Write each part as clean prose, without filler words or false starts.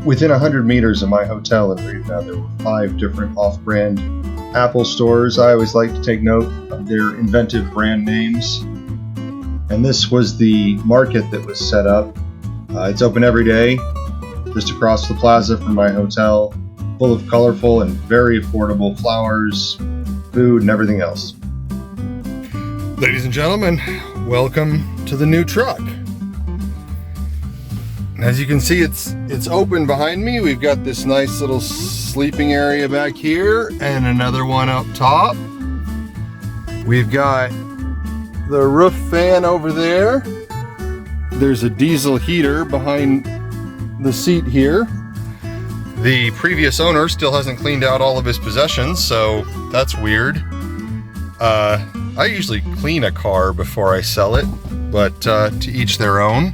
Within 100 meters of my hotel in Rivna, there were 5 different off-brand Apple stores. I always like to take note of their inventive brand names. And this was the market that was set up. It's open every day, just across the plaza from my hotel, full of colorful and very affordable flowers, food, and everything else. Ladies and gentlemen, welcome to the new truck. As you can see, it's open behind me. We've got this nice little sleeping area back here and another one up top. We've got the roof fan over there. There's a diesel heater behind the seat here. The previous owner still hasn't cleaned out all of his possessions, so that's weird. I usually clean a car before I sell it, but to each their own.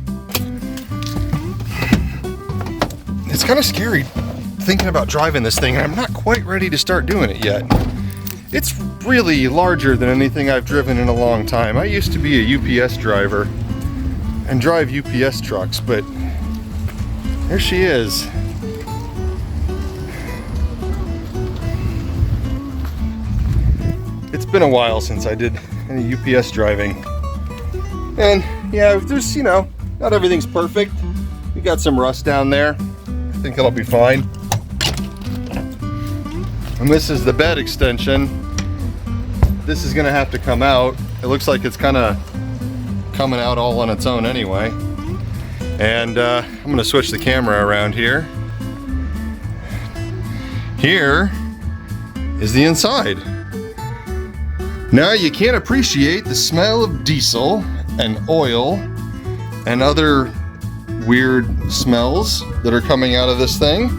It's kind of scary thinking about driving this thing, and I'm not quite ready to start doing it yet. It's really larger than anything I've driven in a long time. I used to be a UPS driver and drive UPS trucks, but there she is. It's been a while since I did any UPS driving. And yeah, there's, not everything's perfect. We got some rust down there. I think it'll be fine. And this is the bed extension. This is gonna have to come out. It looks like it's kind of coming out all on its own anyway. And I'm gonna switch the camera around here. Here is the inside. Now you can't appreciate the smell of diesel and oil and other weird smells that are coming out of this thing,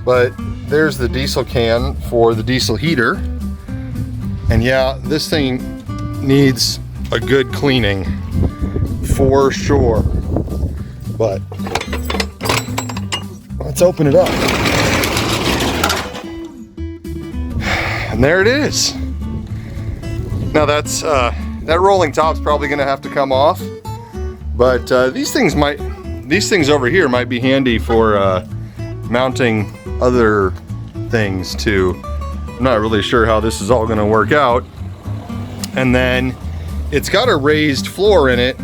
but there's the diesel can for the diesel heater. And yeah, this thing needs a good cleaning for sure. But let's open it up. And there it is. Now that's that rolling top's probably gonna have to come off, but these things over here might be handy for mounting other things too. I'm not really sure how this is all gonna work out. And then it's got a raised floor in it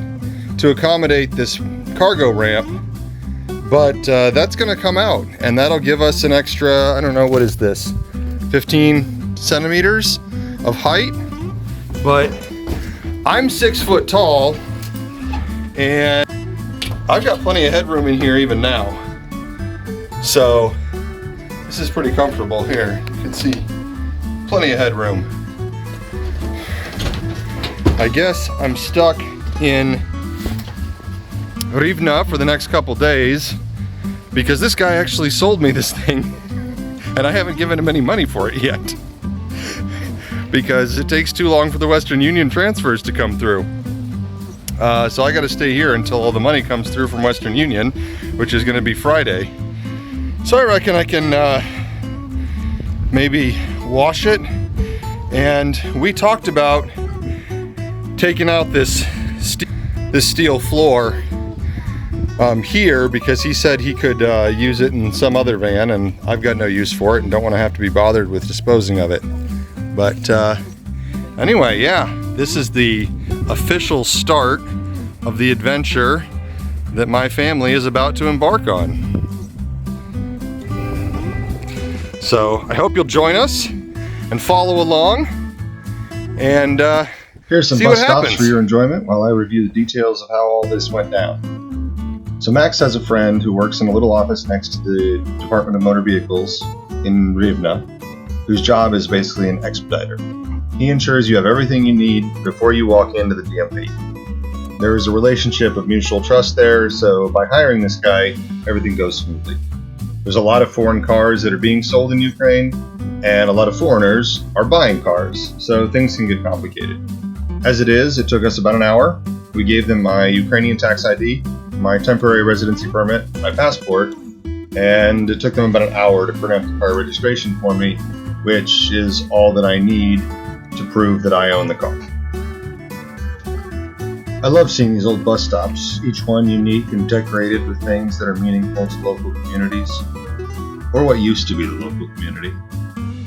to accommodate this cargo ramp, but that's gonna come out, and that'll give us an extra, I don't know, what is this, 15 centimeters of height. But I'm 6 foot tall, and I've got plenty of headroom in here even now. So this is pretty comfortable here. You can see plenty of headroom. I guess I'm stuck in Rivna for the next couple days because this guy actually sold me this thing and I haven't given him any money for it yet. Because it takes too long for the Western Union transfers to come through. So I gotta stay here until all the money comes through from Western Union, which is gonna be Friday. So I reckon I can maybe wash it. And we talked about taking out this steel floor here because he said he could use it in some other van, and I've got no use for it and don't wanna have to be bothered with disposing of it. But anyway, yeah, this is the official start of the adventure that my family is about to embark on. So I hope you'll join us and follow along and here's some see bus what stops happens. for your enjoyment while I review the details of how all this went down. So Max has a friend who works in a little office next to the Department of Motor Vehicles in Rivna, whose job is basically an expediter. He ensures you have everything you need before you walk into the DMV. There is a relationship of mutual trust there, so by hiring this guy, everything goes smoothly. There's a lot of foreign cars that are being sold in Ukraine, and a lot of foreigners are buying cars, so things can get complicated. As it is, it took us about an hour. We gave them my Ukrainian tax ID, my temporary residency permit, my passport, and it took them about an hour to print out the car registration for me, which is all that I need to prove that I own the car. I love seeing these old bus stops, each one unique and decorated with things that are meaningful to local communities, or what used to be the local community.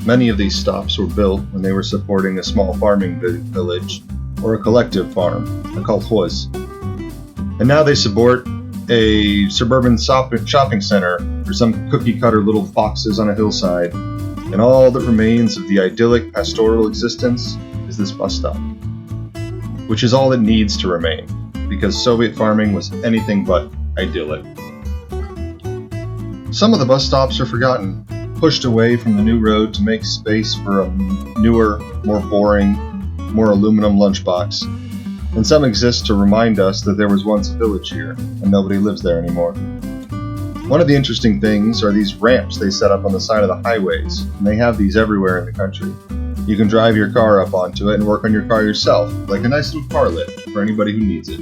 Many of these stops were built when they were supporting a small farming village or a collective farm, a kolkhoz. And now they support a suburban shopping center or some cookie-cutter little boxes on a hillside, and all that remains of the idyllic pastoral existence is this bus stop, which is all that needs to remain, because Soviet farming was anything but idyllic. Some of the bus stops are forgotten, pushed away from the new road to make space for a newer, more boring, more aluminum lunchbox, and some exist to remind us that there was once a village here, and nobody lives there anymore. One of the interesting things are these ramps they set up on the side of the highways, and they have these everywhere in the country. You can drive your car up onto it and work on your car yourself, like a nice little car lift for anybody who needs it.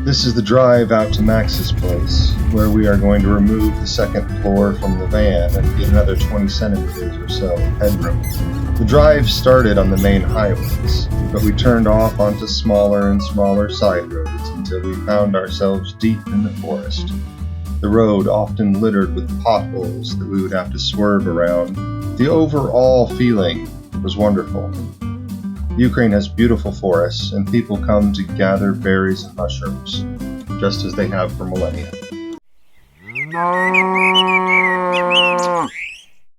This is the drive out to Max's place, where we are going to remove the second floor from the van and get another 20 centimeters or so of headroom. The drive started on the main highways, but we turned off onto smaller and smaller side roads until we found ourselves deep in the forest. The road often littered with potholes that we would have to swerve around. The overall feeling was wonderful. Ukraine has beautiful forests, and people come to gather berries and mushrooms, just as they have for millennia.